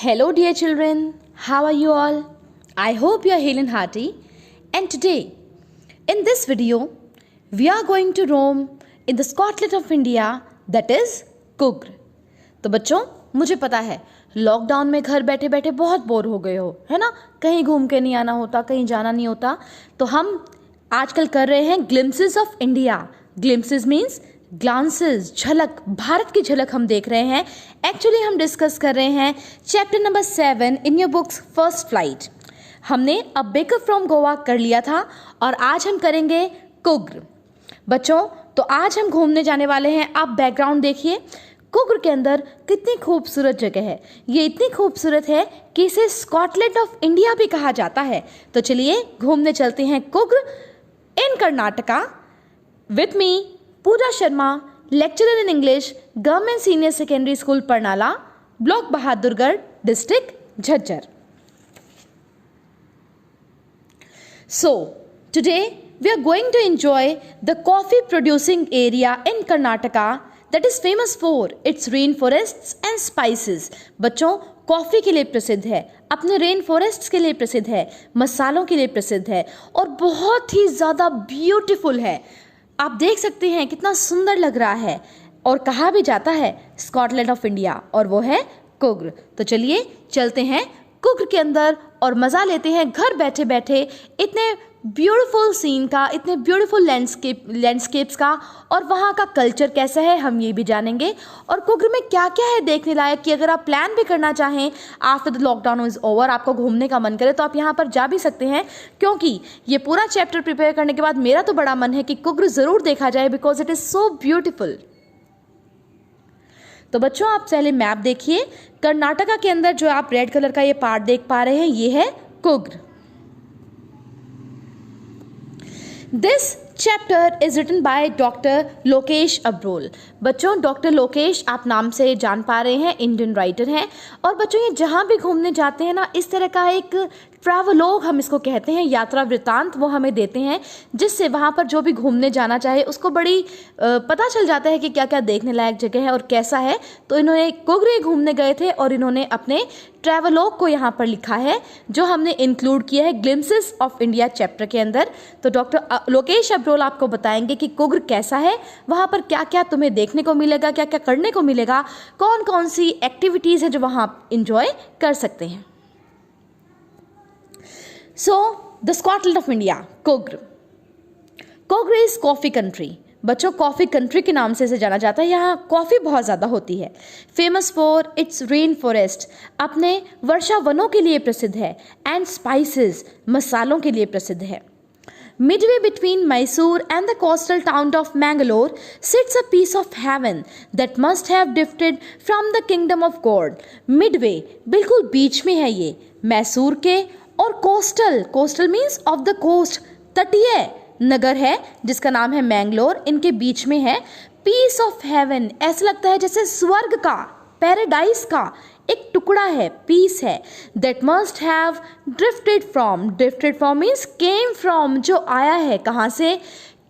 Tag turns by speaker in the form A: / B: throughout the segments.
A: Hello, dear children. How are you all? I hope you are hale and hearty. And today, in this video, we are going to roam in the Scotland of India, that is कुग्र। तो बच्चों, मुझे पता है lockdown में घर बैठे बैठे बहुत बोर हो गए हो, है ना। कहीं घूम के नहीं आना होता, कहीं जाना नहीं होता, तो हम आजकल कर रहे हैं glimpses of India. Glimpses means glances, झलक, भारत की झलक हम देख रहे हैं। एक्चुअली हम डिस्कस कर रहे हैं chapter number 7 in your books first flight. हमने अ बेकर फ्रॉम गोवा कर लिया था और आज हम करेंगे कुग्र। बच्चों, तो आज हम घूमने जाने वाले हैं। आप बैकग्राउंड देखिए, कुग्र के अंदर कितनी खूबसूरत जगह है। ये इतनी खूबसूरत है कि इसे स्कॉटलैंड ऑफ इंडिया भी कहा जाता है। तो चलिए घूमने चलते हैं Coorg in Karnataka. With me Pooja Sharma, lecturer in English, government senior secondary school Parnala, block Bahadurgarh, district Jhajjar. So, today we are going to enjoy the coffee producing area in Karnataka that is famous for its rainforests and spices. बच्चों, coffee के लिए प्रसिद्ध है, अपने rain forests के लिए प्रसिद्ध है, मसालों के लिए प्रसिद्ध है और बहुत ही ज़्यादा ब्यूटीफुल है। आप देख सकते हैं कितना सुंदर लग रहा है और कहा भी जाता है स्कॉटलैंड ऑफ इंडिया, और वो है कुग्र। तो चलिए चलते हैं कुग्र के अंदर और मज़ा लेते हैं घर बैठे बैठे इतने ब्यूटीफुल सीन का, इतने ब्यूटीफुल लैंडस्केप्स का, और वहाँ का कल्चर कैसा है हम ये भी जानेंगे। और कुग्र में क्या क्या है देखने लायक कि अगर आप प्लान भी करना चाहें after the lockdown is over, आपको घूमने का मन करे तो आप यहाँ पर जा भी सकते हैं। क्योंकि ये पूरा चैप्टर प्रिपेयर करने के बाद मेरा तो बड़ा मन है कि कुग्र ज़रूर देखा जाए because it is so beautiful. तो बच्चों, आप पहले मैप देखिए। कर्नाटका के अंदर जो आप रेड कलर का ये पार्ट देख पा रहे हैं, ये है Coorg. This chapter is written by doctor Lokesh Abrol. बच्चों, डॉक्टर लोकेश आप नाम से जान पा रहे हैं, इंडियन राइटर हैं। और बच्चों, ये जहाँ भी घूमने जाते हैं ना, इस तरह का एक ट्रैवलॉग हम इसको कहते हैं, यात्रा वृत्तांत वो हमें देते हैं, जिससे वहाँ पर जो भी घूमने जाना चाहे उसको बड़ी पता चल जाता है कि क्या क्या देखने लायक जगह है और कैसा है। तो इन्होंने कुग्र घूमने गए थे और इन्होंने अपने ट्रैवलॉग को यहाँ पर लिखा है, जो हमने इंक्लूड किया है ग्लिम्सेस ऑफ इंडिया चैप्टर के अंदर। तो डॉक्टर लोकेश अब्रोल आपको बताएंगे कि कुग्र कैसा है, वहाँ पर क्या क्या तुम्हें देखने को मिलेगा, क्या क्या करने को मिलेगा, कौन कौन सी एक्टिविटीज़ है जो वहाँ आप इंजॉय कर सकते हैं। So, the Scotland of India, Coorg. Coorg is coffee country. बच्चों, कॉफ़ी कंट्री के नाम से इसे जाना जाता है। यहाँ कॉफ़ी बहुत ज़्यादा होती है। Famous for its rain forest, अपने वर्षा वनों के लिए प्रसिद्ध है, एंड स्पाइसेस, मसालों के लिए प्रसिद्ध है। Midway between Mysore and the coastal town of Mangalore sits a piece of heaven that must have drifted from the kingdom of God. Midway, बिल्कुल बीच में है ये मैसूर के और coastal means of the coast, तटीय नगर है जिसका नाम है मैंगलोर, इनके बीच में है। पीस ऑफ हेवन, ऐसा लगता है जैसे स्वर्ग का, पैराडाइज का एक टुकड़ा है, पीस है। That must have drifted from means came from, जो आया है कहाँ से,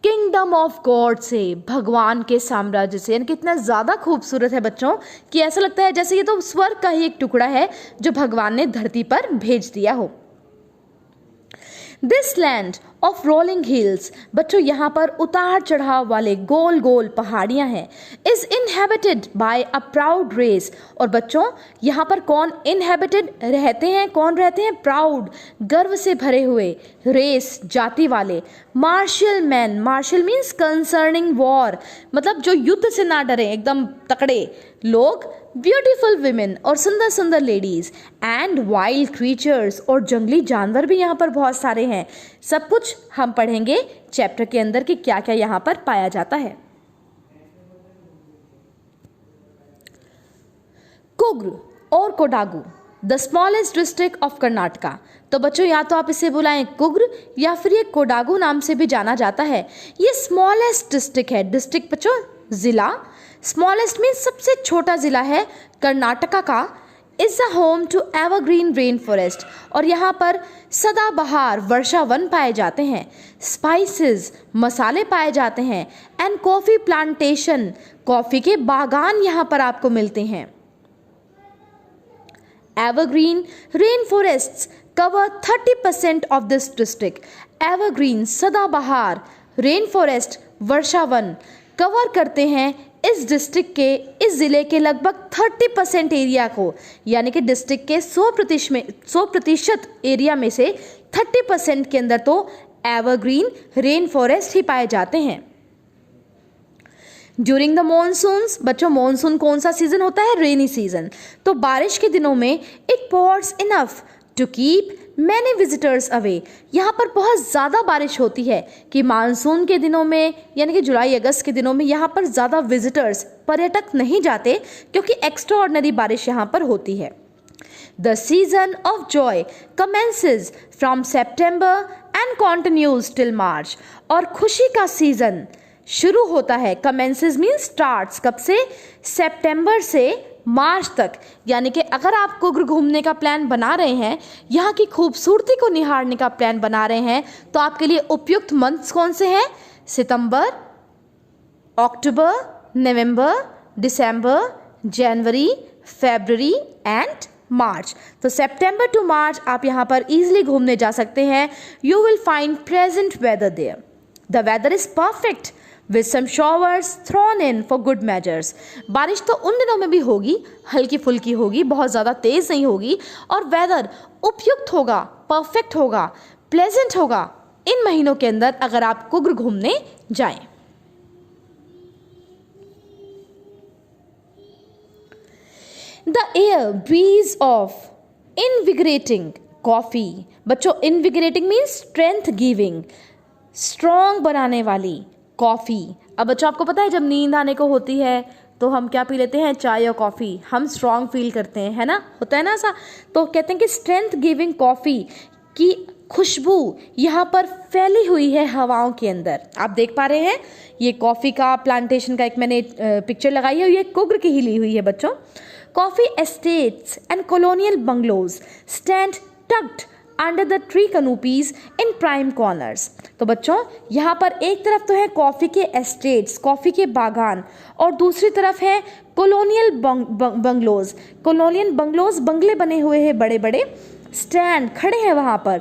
A: किंगडम ऑफ गॉड से, भगवान के साम्राज्य से। यानी कितना ज़्यादा खूबसूरत है बच्चों कि ऐसा लगता है जैसे ये तो स्वर्ग का ही एक टुकड़ा है जो भगवान ने धरती पर भेज दिया हो। This land of rolling hills, बच्चों यहाँ पर उतार चढ़ाव वाले गोल गोल पहाड़ियाँ हैं। Is inhabited by a proud race, और बच्चों यहाँ पर कौन इनहेबिटेड रहते हैं, कौन रहते हैं, प्राउड, गर्व से भरे हुए, रेस, जाति वाले, martial man, martial means concerning war, मतलब जो युद्ध से ना डरे, एकदम तकड़े लोग, ब्यूटीफुल विमेन और सुंदर सुंदर लेडीज, एंड वाइल्ड क्रीचर्स, और जंगली जानवर भी यहाँ पर बहुत सारे हैं। सब कुछ हम पढ़ेंगे चैप्टर के अंदर कि क्या क्या यहाँ पर पाया जाता है। कुग्र और Kodagu, the smallest district of Karnataka. तो बच्चों, या तो आप इसे बुलाएं कुग्र या फिर ये कोडागु नाम से भी जाना जाता है। ये स्मॉलेस्ट डिस्ट्रिक्ट है। डिस्ट्रिक्ट बच्चों जिला, स्मॉलेस्ट मीन्स सबसे छोटा जिला है कर्नाटका का। Is a home to evergreen rain forest, और यहाँ पर सदाबहार वर्षा वन पाए जाते हैं। स्पाइसेस, मसाले पाए जाते हैं, एंड कॉफ़ी प्लांटेशन, कॉफ़ी के बागान यहाँ पर आपको मिलते हैं। Evergreen rainforests cover 30% of this district. Evergreen सदाबहार रेन फॉरेस्ट वर्षा वन कवर करते हैं इस डिस्ट्रिक्ट के, इस ज़िले के लगभग 30% एरिया को, यानी कि डिस्ट्रिक्ट के 100% एरिया में से 30% के अंदर तो एवरग्रीन रेन फॉरेस्ट ही पाए जाते हैं। ड्यूरिंग द मॉनसून्स, बच्चों मॉनसून कौन सा सीजन होता है? Rainy season. तो बारिश के दिनों में it pours enough to keep many visitors away. यहाँ पर बहुत ज़्यादा बारिश होती है कि मानसून के दिनों में यानी कि जुलाई अगस्त के दिनों में यहाँ पर ज़्यादा विजिटर्स पर्यटक नहीं जाते क्योंकि एक्स्ट्रा ऑर्डिनरी बारिश यहाँ पर होती है। The season of Joy commences from September and continues till March. और खुशी का सीजन शुरू होता है, कमेंसेस मीन स्टार्ट्स, कब से? सितंबर से मार्च तक। यानी कि अगर आप कुग्र घूमने का प्लान बना रहे हैं, यहाँ की खूबसूरती को निहारने का प्लान बना रहे हैं, तो आपके लिए उपयुक्त मंथ्स कौन से हैं? सितंबर, अक्टूबर, नवंबर, दिसंबर, जनवरी, फरवरी एंड मार्च। तो सितंबर टू मार्च आप यहाँ पर इजीली घूमने जा सकते हैं। You will find pleasant weather there. The weather is perfect with some showers thrown in for good measures। बारिश तो उन दिनों में भी होगी, हल्की फुल्की होगी, बहुत ज़्यादा तेज़ नहीं होगी, और वेदर उपयुक्त होगा, परफेक्ट होगा, प्लेजेंट होगा इन महीनों के अंदर अगर आप कुग्र घूमने जाएं। The air breeze of invigorating coffee। बच्चों invigorating means strength giving, strong बनाने वाली कॉफ़ी। अब बच्चों आपको पता है जब नींद आने को होती है तो हम क्या पी लेते हैं? चाय और कॉफ़ी। हम स्ट्रॉन्ग फील करते हैं, है ना, होता है ना ऐसा। तो कहते हैं कि स्ट्रेंथ गिविंग कॉफ़ी की खुशबू यहाँ पर फैली हुई है हवाओं के अंदर। आप देख पा रहे हैं ये कॉफ़ी का प्लांटेशन का एक मैंने पिक्चर लगाई है, ये कुग्र की ही ली हुई है बच्चों। Coffee estates and colonial bungalows stand tucked under the tree canopies in prime corners. तो बच्चों यहाँ पर एक तरफ तो है कॉफ़ी के एस्टेट्स, कॉफ़ी के बागान, और दूसरी तरफ है कॉलोनियल बंगलोज। कॉलोनियल बंगलोज बंगले बने हुए हैं बड़े बड़े, स्टैंड खड़े हैं वहाँ पर,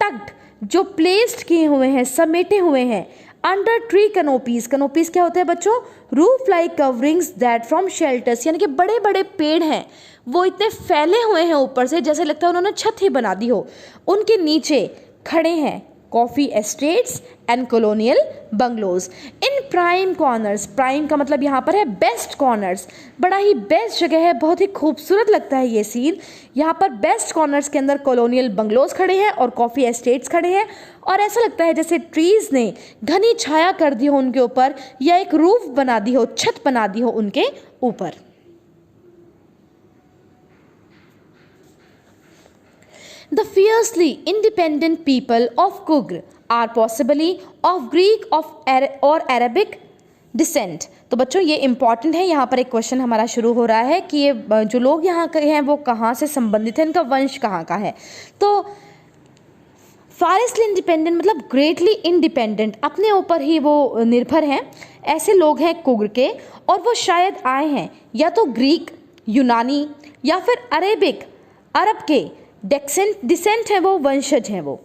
A: टक्ड जो प्लेस्ड किए हुए हैं, समेटे हुए हैं, अंडर ट्री कनोपीज। कनोपीज क्या होते हैं बच्चों? Roof like coverings that from shelters, यानी कि बड़े बड़े पेड़ हैं वो इतने फैले हुए हैं ऊपर से जैसे लगता है उन्होंने छत ही बना दी हो। उनके नीचे खड़े हैं coffee estates and colonial bungalows in prime corners. Prime का मतलब यहाँ पर है बेस्ट कॉर्नर्स, बड़ा ही बेस्ट जगह है, बहुत ही खूबसूरत लगता है ये सीन। यहाँ पर बेस्ट कॉर्नर्स के अंदर कॉलोनियल बंगलोज खड़े हैं और कॉफ़ी एस्टेट्स खड़े हैं, और ऐसा लगता है जैसे ट्रीज़ ने घनी छाया कर दी हो उनके ऊपर, या एक रूफ बना दी हो, छत बना दी हो उनके ऊपर। The fiercely independent people of Kugr are possibly of Greek or Arabic descent। तो बच्चों ये इंपॉर्टेंट है, यहाँ पर एक क्वेश्चन हमारा शुरू हो रहा है कि ये जो लोग यहाँ के हैं वो कहाँ से संबंधित हैं, इनका वंश कहाँ का है। तो फारेस्टली इंडिपेंडेंट मतलब ग्रेटली इंडिपेंडेंट, अपने ऊपर ही वो निर्भर हैं, ऐसे लोग हैं कुग्र के, और वो शायद आए हैं या तो ग्रीक, यूनानी, या फिर अरेबिक, अरब के डिसेंट है वो, वंशज हैं वो।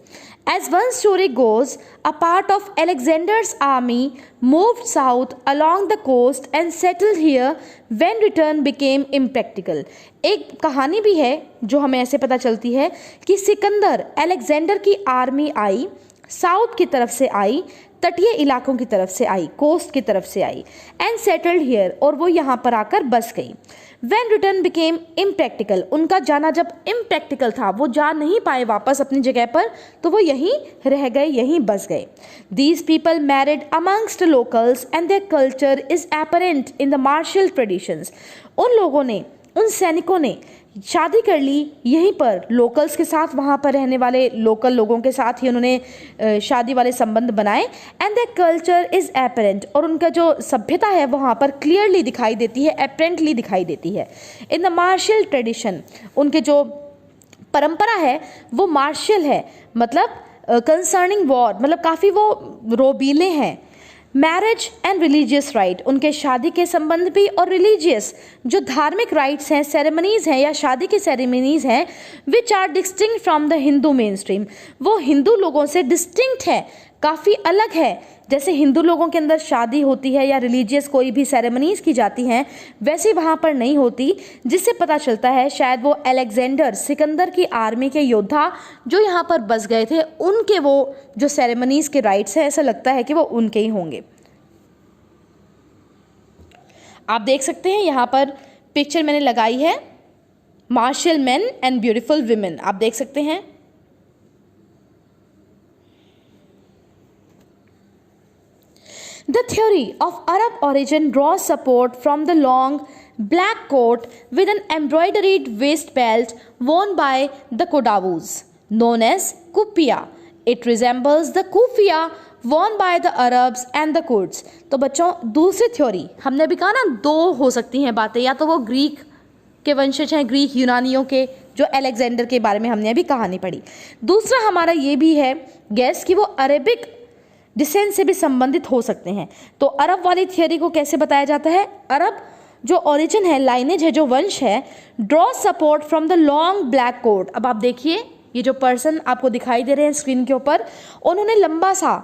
A: As one story goes, a part of Alexander's army moved south along the coast and settled here when return became impractical। एक कहानी भी है जो हमें ऐसे पता चलती है कि सिकंदर, अलेक्जेंडर की आर्मी आई, साउथ की तरफ से आई, तटीय इलाकों की तरफ से आई, कोस्ट की तरफ से आई, एंड सेटल्ड हियर, और वो यहाँ पर आकर बस गई। When return became impractical, उनका जाना जब impractical था, वो जा नहीं पाए वापस अपनी जगह पर, तो वो यहीं रह गए, यहीं बस गए। These people married amongst locals and their culture is apparent in the martial traditions। उन लोगों ने, उन सैनिकों ने शादी कर ली यहीं पर लोकल्स के साथ, वहाँ पर रहने वाले लोकल लोगों के साथ ही उन्होंने शादी वाले संबंध बनाए। And the culture is apparent, और उनका जो सभ्यता है वहाँ पर क्लियरली दिखाई देती है, एपरेंटली दिखाई देती है। इन द मार्शियल ट्रेडिशन, उनके जो परंपरा है वो मार्शियल है, मतलब कंसर्निंग वॉर, मतलब काफ़ी वो रोबीले हैं। मैरिज एंड रिलीजियस राइट, उनके शादी के संबंध भी और रिलीजियस जो धार्मिक राइट्स हैं, सेरेमनीज हैं या शादी की सेरेमनीज हैं, which are distinct from the Hindu mainstream, वो हिंदू लोगों से डिस्टिंक्ट है, काफ़ी अलग है। जैसे हिंदू लोगों के अंदर शादी होती है या रिलीजियस कोई भी सेरेमनीज की जाती हैं, वैसे वहाँ पर नहीं होती, जिससे पता चलता है शायद वो अलेक्जेंडर सिकंदर की आर्मी के योद्धा जो यहाँ पर बस गए थे, उनके वो जो सेरेमनीज के राइट्स हैं, ऐसा लगता है कि वो उनके ही होंगे। आप देख सकते हैं यहाँ पर पिक्चर मैंने लगाई है, martial man and beautiful women, आप देख सकते हैं। The theory of Arab origin draws support from the long black coat with an embroidered waist belt worn by the Kodavus, known as kufiya. It resembles the kufiya worn by the Arabs and the Kurds. तो बच्चों दूसरी theory, हमने भी कहा ना दो हो सकती हैं बातें, या तो वो ग्रीक के वंशज हैं, ग्रीक यूनानियों के, जो अलेक्जेंडर के बारे में हमने अभी कहानी पढ़ी। दूसरा हमारा ये भी है गैस कि वो अरेबिक डिसेंट से भी संबंधित हो सकते हैं। तो अरब वाली थियोरी को कैसे बताया जाता है? अरब जो ओरिजिन है, लाइनेज है, जो वंश है, draw support from the long black coat. अब आप देखिए ये जो पर्सन आपको दिखाई दे रहे हैं स्क्रीन के ऊपर, उन्होंने लंबा सा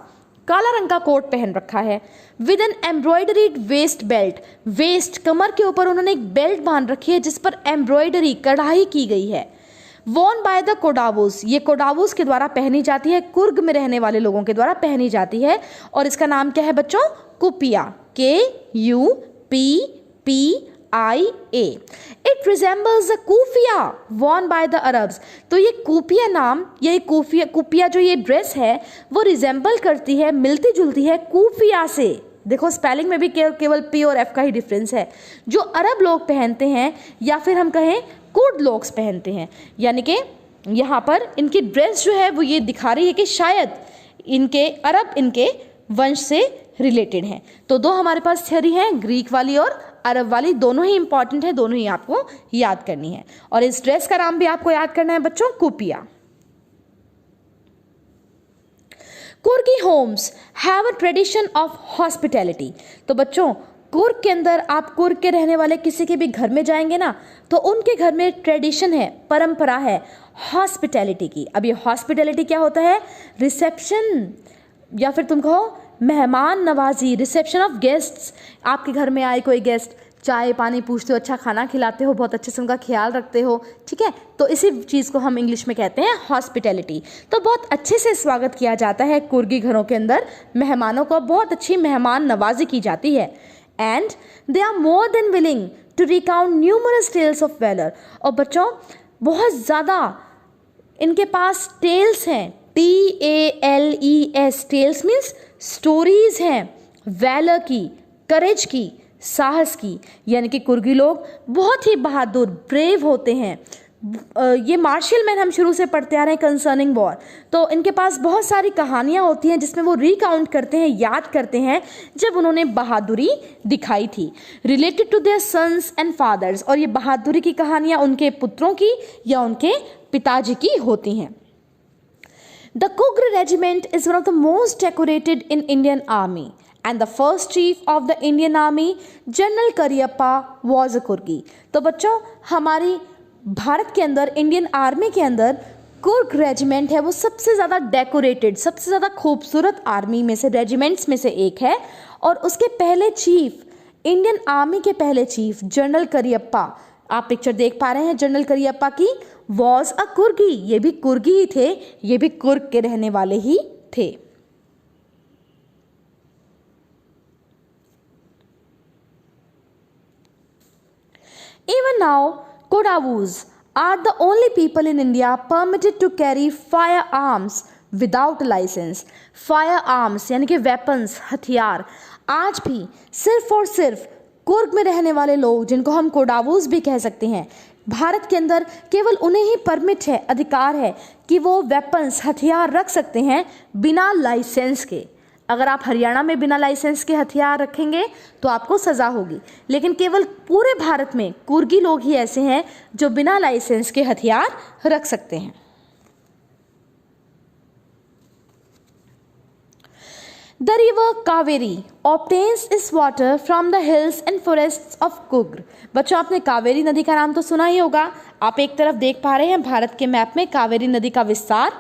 A: काला रंग का कोट पहन रखा है with an embroidered waist belt. Waist कमर के ऊपर उन्होंने एक बेल्ट बांध रखी है जिस पर एम्ब्रॉयडरी कढ़ाई की गई है। वॉन बाय द कोडावूस, ये कोडावूस के द्वारा पहनी जाती है, कुर्ग में रहने वाले लोगों के द्वारा पहनी जाती है, और इसका नाम क्या है बच्चों? कुपिया, KUPPIA। It resembles the keffiyeh won by the Arabs. तो ये कुपिया नाम, ये कुपिया जो ये ड्रेस है वो रिजेंबल करती है, मिलती जुलती है कुफिया से। देखो स्पेलिंग में भी केवल P और F का ही डिफरेंस है, जो अरब लोग पहनते हैं या फिर हम कहें कुर्द लोग पहनते हैं। यानी कि यहाँ पर इनकी ड्रेस जो है वो ये दिखा रही है कि शायद इनके अरब इनके वंश से रिलेटेड हैं। तो दो हमारे पास थ्योरी है, ग्रीक वाली और अरब वाली, दोनों ही इंपॉर्टेंट है, दोनों ही आपको याद करनी है। और इस ड्रेस का नाम भी आपको याद करना है बच्चों, kupya. Coorgi homes have a tradition of hospitality. तो बच्चों कुर्ग के अंदर आप कुर्ग के रहने वाले किसी के भी घर में जाएंगे ना, तो उनके घर में ट्रेडिशन है, परंपरा है हॉस्पिटैलिटी की। अब ये हॉस्पिटैलिटी क्या होता है? रिसेप्शन, या फिर तुम कहो मेहमान नवाजी, रिसेप्शन ऑफ गेस्ट्स। आपके घर में आए कोई गेस्ट, चाय पानी पूछते हो, अच्छा खाना खिलाते हो, बहुत अच्छे से उनका ख्याल रखते हो, ठीक है, तो इसी चीज़ को हम इंग्लिश में कहते हैं हॉस्पिटैलिटी। तो बहुत अच्छे से स्वागत किया जाता है कुर्गी घरों के अंदर, मेहमानों को बहुत अच्छी मेहमान नवाजी की जाती है। And they are more than willing to recount numerous tales of valor। और बच्चों बहुत ज़्यादा इनके पास टेल्स हैं, TALES, टेल्स मीन्स स्टोरीज हैं, वैलर की, करेज की, साहस की। यानी कि कुर्गी लोग बहुत ही बहादुर, ब्रेव होते हैं। ये मार्शल मैन हम शुरू से पढ़ते आ रहे हैं कंसर्निंग वॉर, तो इनके पास बहुत सारी कहानियाँ होती हैं जिसमें वो रिकाउंट करते हैं, याद करते हैं जब उन्होंने बहादुरी दिखाई थी, related to their sons and fathers. और ये बहादुरी की कहानियाँ उनके पुत्रों की या उनके पिताजी की होती हैं। The Coorg regiment is one of the most decorated in Indian army and the first chief of the Indian Army, General Cariappa, was a कुर्गी। तो बच्चों हमारी भारत के अंदर, इंडियन आर्मी के अंदर कुर्ग रेजिमेंट है, वो सबसे ज़्यादा डेकोरेटेड, सबसे ज़्यादा खूबसूरत आर्मी में से, रेजिमेंट्स में से एक है। और उसके पहले चीफ, इंडियन आर्मी के पहले चीफ जनरल करियप्पा, आप पिक्चर देख पा रहे हैं जनरल करियप्पा की, वॉज अ कुर्गी। ये भी कुर्गी ही थे, ये भी कुर्ग के रहने वाले ही थे। Even now, Kodavus are the only people in India permitted to carry firearms without a license। Firearms यानी कि weapons, हथियार, आज भी सिर्फ और सिर्फ कुर्ग में रहने वाले लोग, जिनको हम कोडावूस भी कह सकते हैं, भारत के अंदर केवल उन्हें ही परमिट है, अधिकार है कि वो वेपन्स, हथियार रख सकते हैं बिना लाइसेंस के। अगर आप हरियाणा में बिना लाइसेंस के हथियार रखेंगे तो आपको सज़ा होगी, लेकिन केवल पूरे भारत में कुर्गी लोग ही ऐसे हैं जो बिना लाइसेंस के हथियार रख सकते हैं। The river Kaveri obtains its water from the hills and forests of Kugra। बच्चों आपने कावेरी नदी का नाम तो सुना ही होगा। आप एक तरफ देख पा रहे हैं भारत के मैप में कावेरी नदी का विस्तार।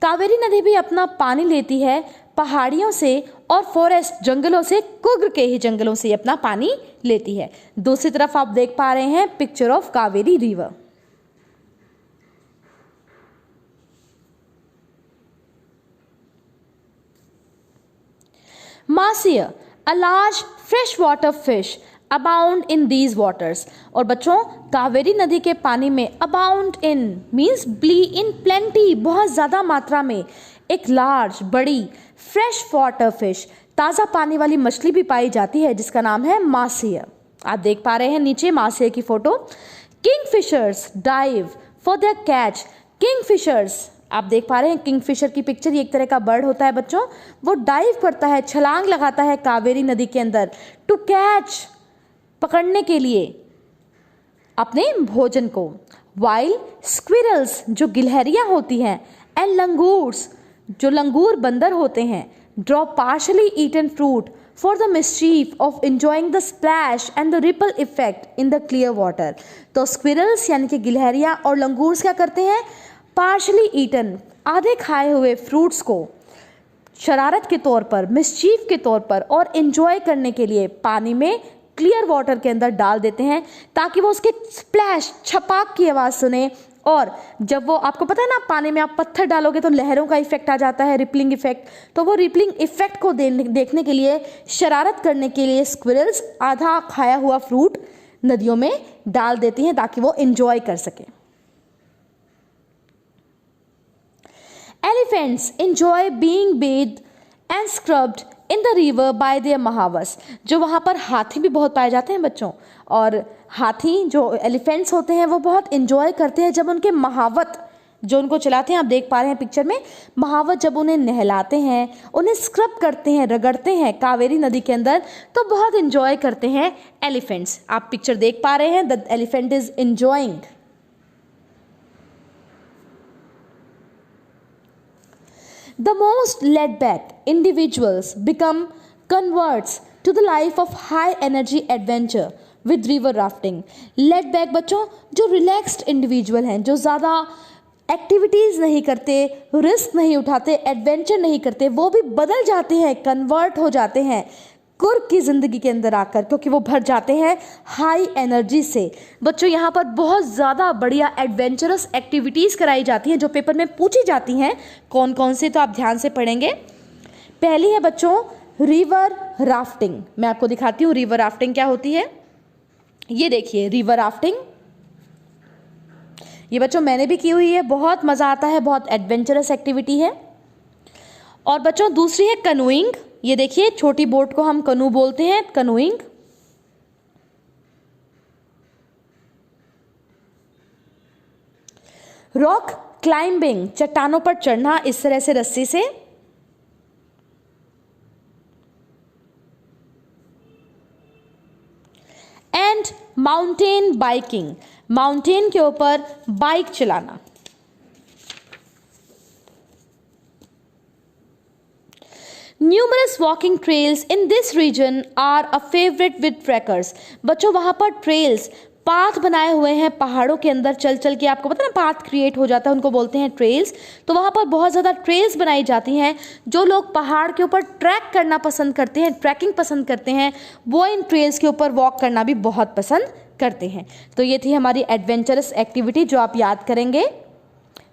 A: कावेरी नदी भी अपना पानी लेती है पहाड़ियों से और फॉरेस्ट जंगलों से, कुग्र के ही जंगलों से अपना पानी लेती है। दूसरी तरफ आप देख पा रहे हैं picture of Kaveri river. Mahseer, a large freshwater fish abound in these waters। और बच्चों कावेरी नदी के पानी में abound in means be in plenty, बहुत ज़्यादा मात्रा में एक लार्ज बड़ी फ्रेश वाटर फिश, ताज़ा पानी वाली मछली भी पाई जाती है जिसका नाम है मासिया। आप देख पा रहे हैं नीचे मासिया की photo. Kingfishers dive for their catch. Kingfishers आप देख पा रहे हैं किंगफिशर की पिक्चर। ये एक तरह का बर्ड होता है बच्चों, वो डाइव करता है, छलांग लगाता है कावेरी नदी के अंदर टू कैच, पकड़ने के लिए अपने भोजन को। वाइल स्क्विरल्स जो गिलहरियां होती हैं एंड लंगूर्स जो लंगूर बंदर होते हैं draw partially eaten fruit for the mischief of enjoying the splash and the ripple effect in the clear water. तो स्क्विरल्स यानी कि गिलहरियां और लंगूर्स क्या करते हैं, पार्शली ईटन आधे खाए हुए फ्रूट्स को शरारत के तौर पर, मिसचीफ के तौर पर और एंजॉय करने के लिए पानी में क्लियर वाटर के अंदर डाल देते हैं ताकि वो उसके स्प्लैश छपाक की आवाज़ सुने। और जब वो, आपको पता है ना, पानी में आप पत्थर डालोगे तो लहरों का इफेक्ट आ जाता है, रिपलिंग इफेक्ट। तो वो रिपलिंग इफेक्ट को देखने के लिए, शरारत करने के लिए स्क्विरल्स आधा खाया हुआ फ्रूट नदियों में डाल देती हैं ताकि वो एंजॉय कर सके। Elephants enjoy being bathed and scrubbed in the river by their महावस। जो वहाँ पर हाथी भी बहुत पाए जाते हैं बच्चों, और हाथी जो एलिफेंट्स होते हैं वो बहुत इंजॉय करते हैं जब उनके महावत जो उनको चलाते हैं, आप देख पा रहे हैं पिक्चर में, महावत जब उन्हें नहलाते हैं, उन्हें स्क्रब करते हैं, रगड़ते हैं कावेरी नदी के अंदर, तो बहुत इंजॉय करते हैं एलिफेंट्स। आप पिक्चर देख पा रहे हैं, the elephant is enjoying. The most laid-back individuals become converts to the life of high energy adventure with river rafting। laid-back बच्चों जो relaxed individual हैं, जो ज़्यादा एक्टिविटीज़ नहीं करते, रिस्क नहीं उठाते, एडवेंचर नहीं करते, वो भी बदल जाते हैं, कन्वर्ट हो जाते हैं कुर्क की ज़िंदगी के अंदर आकर, क्योंकि वो भर जाते हैं हाई एनर्जी से। बच्चों यहाँ पर बहुत ज़्यादा बढ़िया एडवेंचरस एक्टिविटीज़ कराई जाती हैं जो पेपर में पूछी जाती हैं। कौन कौन से, तो आप ध्यान से पढ़ेंगे। पहली है बच्चों रिवर राफ्टिंग। मैं आपको दिखाती हूँ रिवर राफ्टिंग क्या होती है। ये देखिए रिवर राफ्टिंग, ये बच्चों मैंने भी की हुई है, बहुत मज़ा आता है, बहुत एडवेंचरस एक्टिविटी है। और बच्चों दूसरी है कनूइंग। ये देखिए छोटी बोट को हम कनू बोलते हैं, कनूइंग। रॉक क्लाइंबिंग, चट्टानों पर चढ़ना इस तरह से रस्सी से। एंड माउंटेन बाइकिंग, माउंटेन के ऊपर बाइक चलाना। Numerous walking trails in this region are a favorite with trekkers। बच्चों वहाँ पर ट्रेल्स, पाथ बनाए हुए हैं पहाड़ों के अंदर चल चल के, आपको पता है ना पाथ क्रिएट हो जाता है, उनको बोलते हैं ट्रेल्स। तो वहाँ पर बहुत ज़्यादा ट्रेल्स बनाई जाती हैं। जो लोग पहाड़ के ऊपर ट्रैक करना पसंद करते हैं, ट्रैकिंग पसंद करते हैं, वो इन ट्रेल्स के ऊपर वॉक करना भी बहुत पसंद करते हैं। तो ये थी हमारी एडवेंचरस एक्टिविटी जो आप याद करेंगे।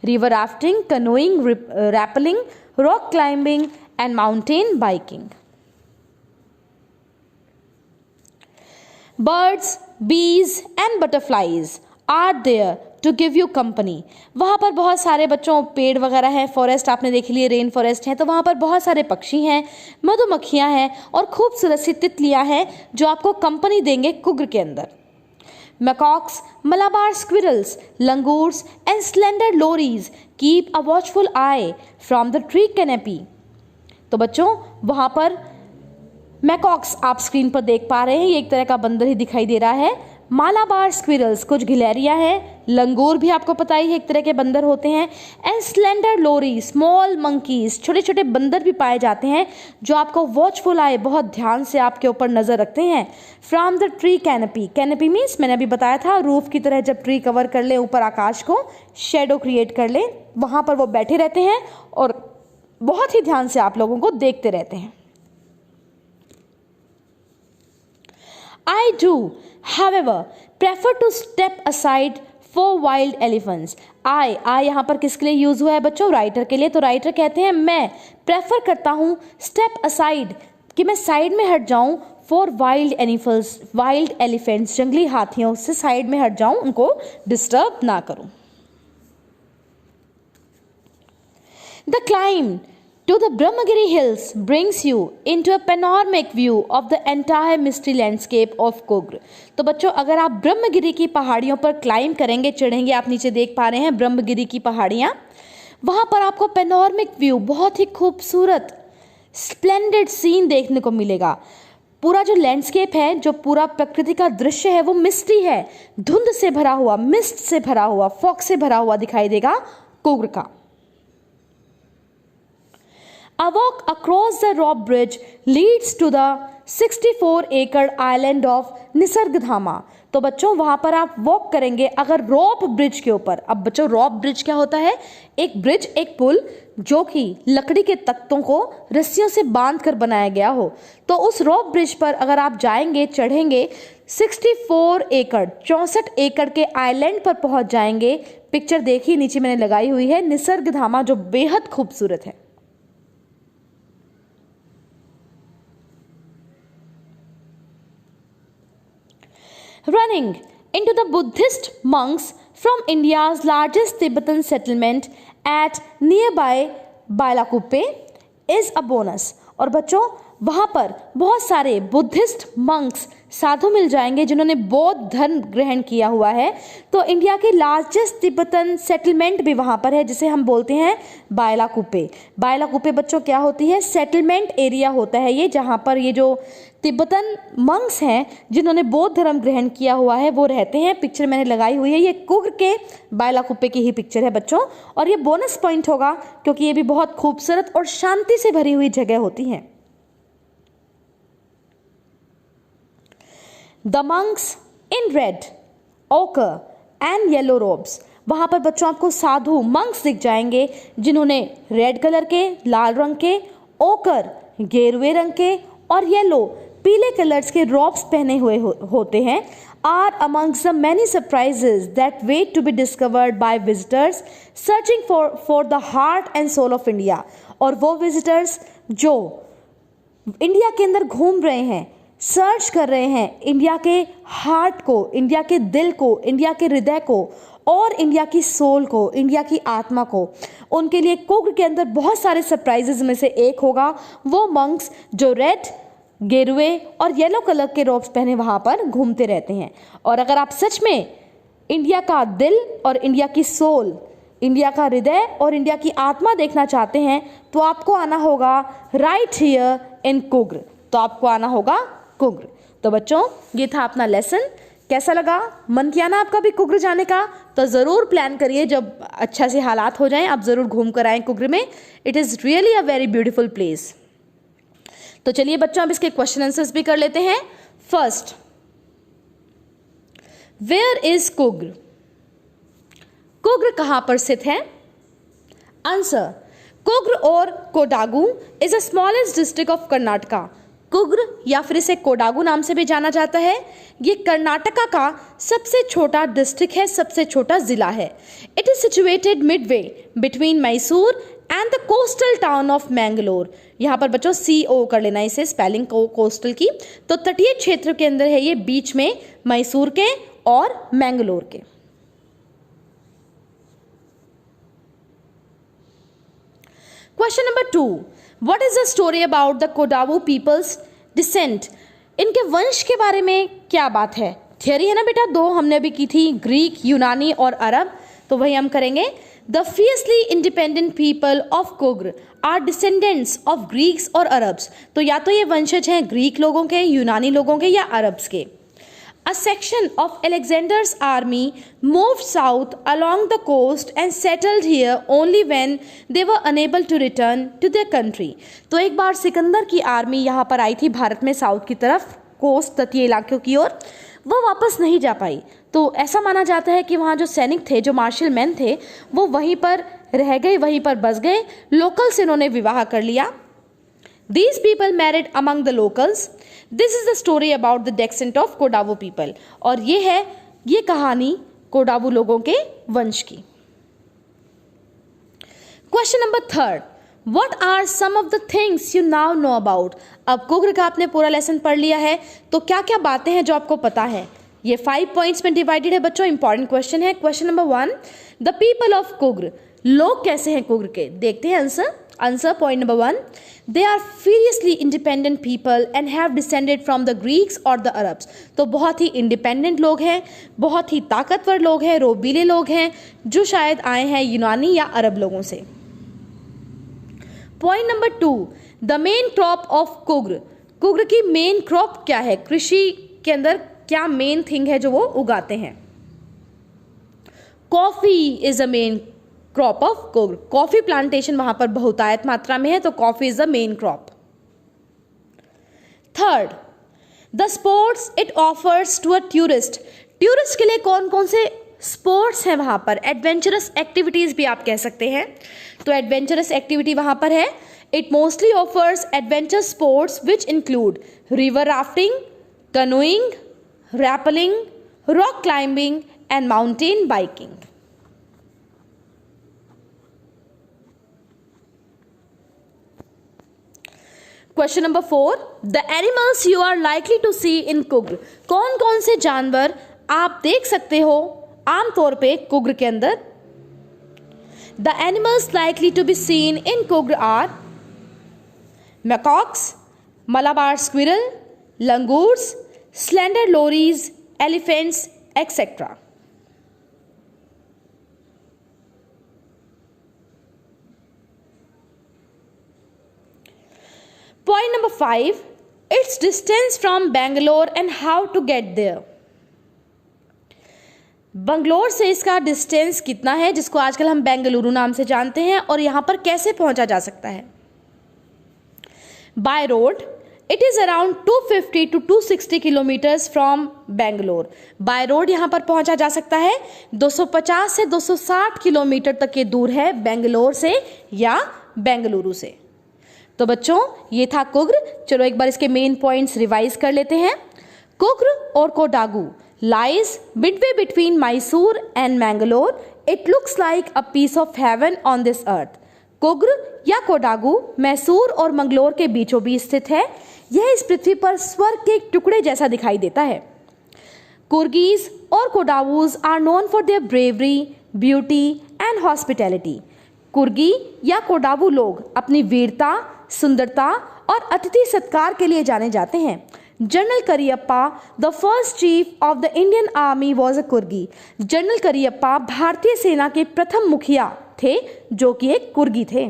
A: River rafting, canoeing, rappelling, rock climbing and mountain biking। Birds, bees and butterflies are there to give you company। वहाँ पर बहुत सारे बच्चों पेड़ वगैरह हैं, फॉरेस्ट आपने देख लिए, रेन फॉरेस्ट है, तो वहाँ पर बहुत सारे पक्षी हैं, मधुमक्खियाँ हैं और खूबसूरत सी तितलियाँ हैं जो आपको कंपनी देंगे कुग्र के अंदर। Macaques, Malabar squirrels, langurs and slender lorises keep a watchful eye from the tree canopy. तो बच्चों वहाँ पर मैकॉक्स आप स्क्रीन पर देख पा रहे हैं, ये एक तरह का बंदर ही दिखाई दे रहा है। मालाबार स्क्विरल्स कुछ गिलहरियां हैं, लंगूर भी आपको पता ही है एक तरह के बंदर होते हैं, and slender loris small monkeys छोटे छोटे बंदर भी पाए जाते हैं जो आपको वॉचफुल आए बहुत ध्यान से आपके ऊपर नजर रखते हैं। From the tree canopy, canopy means मैंने अभी बताया था रूफ की तरह, जब ट्री कवर कर ले ऊपर आकाश को, शेडो क्रिएट कर ले, वहां पर वो बैठे रहते हैं और बहुत ही ध्यान से आप लोगों को देखते रहते हैं। I do, however, prefer to step aside for wild elephants. I यहाँ पर किसके लिए यूज हुआ है बच्चों? राइटर के लिए। तो राइटर कहते हैं मैं प्रेफर करता हूँ स्टेप असाइड, कि मैं साइड में हट जाऊं, फॉर वाइल्ड एलिफेंट्स जंगली हाथियों से साइड में हट जाऊं, उनको डिस्टर्ब ना करूं। The climb to the Brahmagiri Hills brings you into a panoramic view of the entire misty landscape of Kugra. तो बच्चों अगर आप ब्रह्मगिरी की पहाड़ियों पर क्लाइंब करेंगे, चढ़ेंगे, आप नीचे देख पा रहे हैं ब्रह्मगिरी की पहाड़ियाँ, वहाँ पर आपको पैनोरमिक व्यू, बहुत ही खूबसूरत स्प्लेंडेड सीन देखने को मिलेगा। पूरा जो लैंडस्केप है, जो पूरा प्रकृति का दृश्य है वो मिस्टी है, धुंध से भरा हुआ, मिस्ट से भरा हुआ, फॉग से भरा हुआ दिखाई देगा कुग्र का। A walk across the rope bridge leads to the 64-acre island of निसर्गधामा। तो बच्चों वहां पर आप वॉक करेंगे अगर रोप ब्रिज के ऊपर। अब बच्चों रोप ब्रिज क्या होता है? एक ब्रिज, एक पुल जो कि लकड़ी के तख्तों को रस्सियों से बांध कर बनाया गया हो। तो उस रोप ब्रिज पर अगर आप जाएंगे, चढ़ेंगे, 64 एकड़ के आइलैंड पर पहुंच जाएंगे। पिक्चर देखिए नीचे मैंने लगाई हुई है, निसर्गधामा जो बेहद खूबसूरत है। Running into the Buddhist monks from India's largest Tibetan settlement at nearby Bailakuppe is a bonus. और बच्चों वहाँ पर बहुत सारे बुद्धिस्ट मंक्स, साधु मिल जाएंगे जिन्होंने बौद्ध धर्म ग्रहण किया हुआ है। तो इंडिया की लार्जेस्ट तिब्बतन सेटलमेंट भी वहाँ पर है जिसे हम बोलते हैं बायलाकुप्पे। बायलाकुप्पे बच्चों क्या होती है? सेटलमेंट एरिया होता है ये, जहाँ पर ये जो तिब्बतन मंक्स हैं जिन्होंने बौद्ध धर्म ग्रहण किया हुआ है वो रहते हैं। पिक्चर मैंने लगाई हुई है, ये कुग्र के बायलाकुप्पे की ही पिक्चर है बच्चों, और ये बोनस पॉइंट होगा क्योंकि ये भी बहुत खूबसूरत और शांति से भरी हुई जगह होती है। The monks in red, ochre and yellow robes, वहाँ पर बच्चों आपको साधु मंक्स दिख जाएंगे जिन्होंने रेड कलर के, लाल रंग के, ओकर गेरुए रंग के और येलो पीले कलर्स के रॉब्स पहने हुए होते हैं। Are amongst the many surprises that wait to be discovered by visitors searching for the heart and soul of India. और वो विजिटर्स जो इंडिया के अंदर घूम रहे हैं, सर्च कर रहे हैं इंडिया के हार्ट को, इंडिया के दिल को, इंडिया के हृदय को और इंडिया की सोल को, इंडिया की आत्मा को, उनके लिए कुग्र के अंदर बहुत सारे सरप्राइजेज में से एक होगा वो मंक्स जो रेड, गेरुए और येलो कलर के रॉब्स पहने वहाँ पर घूमते रहते हैं। और अगर आप सच में इंडिया का दिल और इंडिया की सोल, इंडिया का हृदय और इंडिया की आत्मा देखना चाहते हैं तो आपको आना होगा राइट हियर इन कुग्र। तो आपको आना होगा कुग्र। तो बच्चों ये था अपना लेसन। कैसा लगा? मन किया ना आपका भी कुग्र जाने का? तो ज़रूर प्लान करिए, जब अच्छा से हालात हो जाएं आप ज़रूर घूम कर आएँ कुग्र में। It is really a very beautiful place. तो चलिए बच्चों अब इसके क्वेश्चन आंसर्स भी कर लेते हैं। First, where is Coorg? Coorg कहाँ पर स्थित है? आंसर, कुग्र और Kodagu is the smallest district of Karnataka. Coorg या फिर इसे कोडागु नाम से भी जाना जाता है। ये कर्नाटका का सबसे छोटा डिस्ट्रिक्ट है, सबसे छोटा जिला है। It is situated Midway between Mysore and the coastal town of Mangalore. यहाँ पर बच्चों CO कर लेना इसे, स्पेलिंग को कोस्टल की। तो तटीय क्षेत्र के अंदर है ये, बीच में मैसूर के और मैंगलोर के। Question number 2, what is the story about the Kodagu people's descent? इनके वंश के बारे में क्या बात है? थियरी है ना बेटा, 2 हमने अभी की थी, ग्रीक, यूनानी और अरब। तो वही हम करेंगे। The fiercely independent people of Coorg are descendants of Greeks और अरब्स। तो या तो ये वंशज हैं ग्रीक लोगों के, यूनानी लोगों के या अरब्स के। A section of Alexander's army moved south along the coast and settled here only when they were unable to return to their country. तो एक बार सिकंदर की आर्मी यहाँ पर आई थी भारत में साउथ की तरफ, कोस्ट तटीय इलाकों की ओर, वो वापस नहीं जा पाई। तो ऐसा माना जाता है कि वहाँ जो सैनिक थे, जो मार्शल मैन थे, वो वहीं पर रह गए, वहीं पर बस गए, लोकल से उन्होंने विवाह कर लिया। These people married among the locals. This is the story about the descent of Kodavu people. और ये कहानी कोडावू लोगों के वंश की। Question number 3. What are some of the things you now know about? अब कुग्र का आपने पूरा लेसन पढ़ लिया है, तो क्या क्या बातें हैं जो आपको पता है? ये 5 पॉइंट्स में डिवाइडेड है बच्चों। इंपॉर्टेंट क्वेश्चन है। Question number 1, the people of Coorg, लोग कैसे हैं कुग्र के? देखते हैं answer. Point number 1, they are fiercely independent people and have descended from the Greeks or the Arabs. तो बहुत ही इंडिपेंडेंट लोग हैं, बहुत ही ताकतवर लोग हैं, रोबीले लोग हैं, जो शायद आए हैं यूनानी या अरब लोगों से। Point number 2, the main crop of Coorg, Coorg की मेन क्रॉप क्या है? कृषि के अंदर क्या मेन थिंग है जो वो उगाते हैं? Coffee is a main crop of Coorg. Coffee plantation वहां पर बहुतायत मात्रा में है, तो coffee is the main crop. Third, the sports it offers to a tourist, tourist के लिए कौन कौन से स्पोर्ट्स हैं वहां पर? एडवेंचरस एक्टिविटीज भी आप कह सकते हैं। तो एडवेंचरस एक्टिविटी वहां पर है, it mostly offers adventure sports which include river rafting, canoeing, rappelling, rock climbing and mountain biking. Question number 4, the animals you are likely to see in Coorg, कौन कौन से जानवर आप देख सकते हो आमतौर पे कुग्र के अंदर? The animals likely to be seen in Coorg are macaques, Malabar squirrel, langurs, slender lorises, elephants, etcetera. Point number 5, its distance from Bangalore and how to get there. Bangalore से इसका डिस्टेंस कितना है, जिसको आजकल हम बेंगलुरु नाम से जानते हैं, और यहां पर कैसे पहुंचा जा सकता है? By road it is around 250 to 260 kilometres from Bangalore. By road यहां पर पहुंचा जा सकता है, 250 से 260 किलोमीटर तक ये दूर है बेंगलोर से या बेंगलुरु से। तो बच्चों ये था कुग्र। चलो एक बार इसके मेन पॉइंट्स रिवाइज कर लेते हैं। कुग्र और Kodagu lies midway between Mysore and Mangalore, it looks like a piece of heaven on this earth. Coorg या कोडागू मैसूर और मंगलोर के बीचों बीच स्थित है, यह इस पृथ्वी पर स्वर्ग के एक टुकड़े जैसा दिखाई देता है। कुर्गीज और Kodavas are known for their bravery, beauty and hospitality. Coorgi या कोडावू लोग अपनी वीरता, सुंदरता और अतिथि सत्कार के लिए जाने जाते हैं। General Cariappa, the first chief of the Indian army, was a कुर्गी। General Cariappa भारतीय सेना के प्रथम मुखिया थे, जो कि एक कुर्गी थे।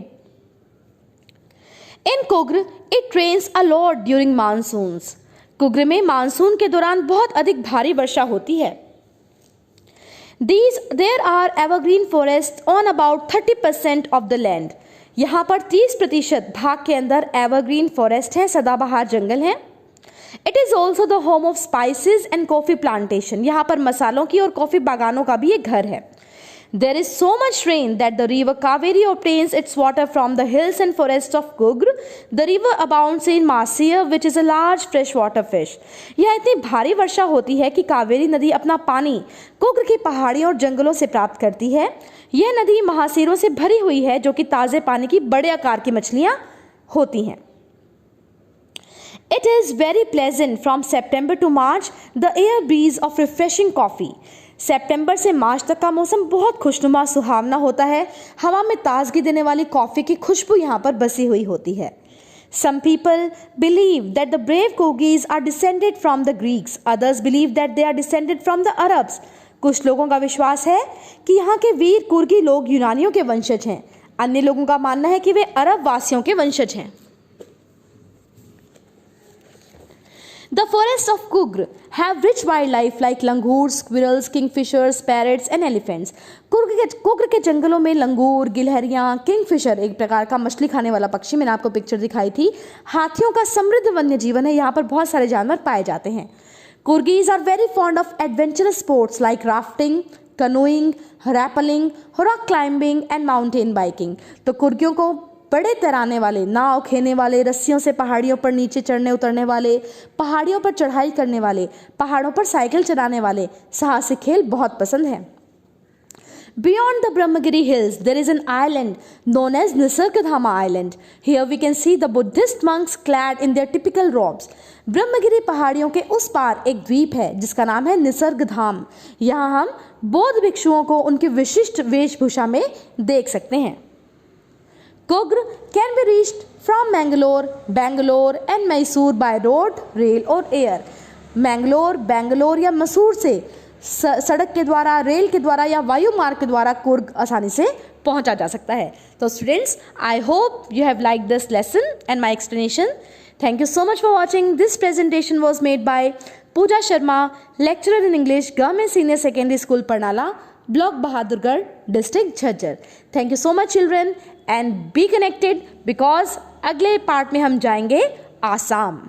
A: In Coorg it rains a lot during monsoons. Coorg में मानसून के दौरान बहुत अधिक भारी वर्षा होती है। There are evergreen forests on about 30% of the land. यहाँ पर 30% भाग के अंदर एवरग्रीन फॉरेस्ट है, सदाबहार जंगल है। It is also the home of spices and coffee plantation. यहाँ पर मसालों की और कॉफी बागानों का भी एक घर है। There is so much rain that the river Kaveri obtains its water from the hills and forests of Kugra. The river abounds in Masir, which is a large freshwater fish. यह इतनी भारी वर्षा होती है कि कावेरी नदी अपना पानी कुग्र की पहाड़ियों और जंगलों से प्राप्त करती है। यह नदी महासीरों से भरी हुई है, जो कि ताज़े पानी की बड़े आकार की मछलियाँ होती हैं। It is very pleasant from September to March. The air breeze of refreshing coffee. सितंबर से मार्च तक का मौसम बहुत खुशनुमा सुहावना होता है। हवा में ताजगी देने वाली कॉफ़ी की खुशबू यहाँ पर बसी हुई होती है। Some people believe that the brave Kogis are descended from the Greeks. Others believe that they are descended from the Arabs. कुछ लोगों का विश्वास है कि यहाँ के वीर कुर्गी लोग यूनानियों के वंशज हैं। अन्य लोगों का मानना है कि वे अरब वासियों के वंशज हैं। The forests of Coorg have rich wildlife like langurs, squirrels, kingfishers, parrots and elephants. Coorg के जंगलों में लंगूर, गिलहरियां, किंगफिशर एक प्रकार का मछली खाने वाला पक्षी, मैंने आपको पिक्चर दिखाई थी, हाथियों का समृद्ध वन्य जीवन है। यहाँ पर बहुत सारे जानवर पाए जाते हैं। Kurgis are very fond of adventurous sports like rafting, canoeing, rappelling, rock climbing and mountain biking. तो कुर्गियों को बड़े तैराने वाले, नाव खेने वाले, रस्सियों से पहाड़ियों पर नीचे चढ़ने उतरने वाले, पहाड़ियों पर चढ़ाई करने वाले, पहाड़ों पर साइकिल चलाने वाले साहसिक खेल बहुत पसंद है। Beyond the Brahmagiri hills, there is an island known as Nisargdhama Island. Here we can see the Buddhist monks clad in their typical robes. Brahmagiri पहाड़ियों के उस पार एक द्वीप है जिसका नाम है निसर्गधाम। यहाँ हम बौद्ध भिक्षुओं को उनकी विशिष्ट वेशभूषा में देख सकते हैं। Coorg can be reached from Bangalore and Mysore by road, rail और air. बैंगलोर या मसूर से सड़क के द्वारा, रेल के द्वारा या वायु मार्ग के द्वारा कुर्ग आसानी से पहुंचा जा सकता है। तो students, I hope you have like this lesson and my explanation. Thank you so much for watching. This presentation was made by Pooja Sharma, lecturer in English, Government Senior Secondary School, Parnala, Block Bahadurgarh, District Jhajjar. Thank you so much children and be connected because अगले part में हम जाएंगे आसाम।